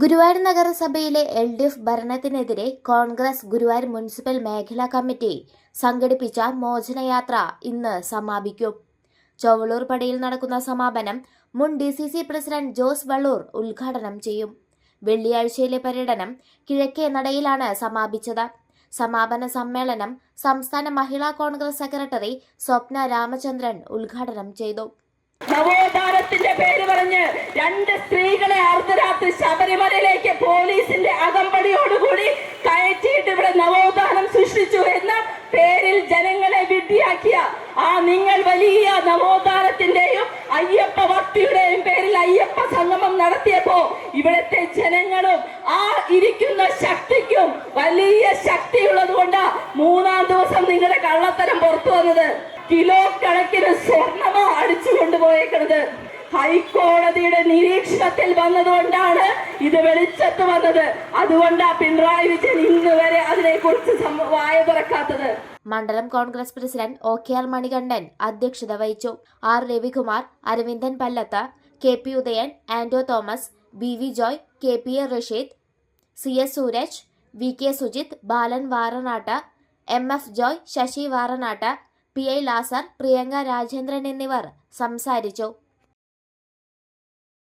ഗുരുവായൂർ നഗരസഭയിലെ LDF ഭരണത്തിനെതിരെ Congress Guruvayur municipal മേഖലാ committee സംഘടിപ്പിച്ച മോചനയാത്ര ഇന്ന് സമാപിക്കും. ചൊവ്വളൂർ പടിയിൽ നടക്കുന്ന സമാപനം മുൻ DCC പ്രസിഡന്റ് ജോസ് വള്ളൂർ ഉദ്ഘാടനം ചെയ്യും. വെള്ളിയാഴ്ചയിലെ പര്യടനം കിഴക്കേ നടയിലാണ് സമാപിച്ചത്. സമാപന സമ്മേളനം സംസ്ഥാന മഹിളാ കോൺഗ്രസ് സെക്രട്ടറി സ്വപ്ന രാമചന്ദ്രൻ ഉദ്ഘാടനം ചെയ്തു. നവോത്ഥാനത്തിന്റെ പേര് പറഞ്ഞ് രണ്ട് സ്ത്രീകളെ അർദ്ധരാത്രി ശബരിമലയിലേക്ക് പോലീസിന്റെ അകമ്പടിയോടുകൂടി കയറ്റിയിട്ട് ഇവിടെ നവോത്ഥാനം സൃഷ്ടിച്ചു എന്ന പേരിൽ ജനങ്ങളെ വിഡ്ഢിയാക്കിയ ആ നിങ്ങൾ വലിയ നവോത്ഥാനത്തിന്റെയും അയ്യപ്പ ഭക്തിയുടെയും പേരിൽ അയ്യപ്പ സംഗമം നടത്തിയപ്പോ ഇവിടുത്തെ ജനങ്ങളും ആ ഇരിക്കുന്ന ശക്തിക്കും വലിയ ശക്തിയുള്ളത് കൊണ്ടാ മൂന്നാം ദിവസം നിങ്ങളുടെ കള്ളത്തരം പുറത്തു വന്നത്. കിലോ കണക്കിന് സ്വർണമോ അടിച്ചു കൊണ്ടുപോയേക്കുന്നത് ഹൈക്കോടതിയുടെ നിരീക്ഷണത്തിൽ വന്നതുകൊണ്ടാണ് ഇത് വെളിച്ചത്ത് വന്നത്. അതുകൊണ്ടാ പിണറായി വിജയൻ ഇന്ന് വരെ അതിനെക്കുറിച്ച് വായ തുറക്കാത്തത്. മണ്ഡലം കോൺഗ്രസ് പ്രസിഡന്റ് OKR മണികണ്ഠൻ അധ്യക്ഷത വഹിച്ചു. R Ravikumar, Aravindan Pallath, KP Udayan, Anto Thomas, BV Joy, KPA Rasheed, CS Sooraj, VK Sujith, Balan Varanattu, MF Joy, Sasi Varanattu, PI Lazar, Priyanka Rajendran എന്നിവർ സംസാരിച്ചു.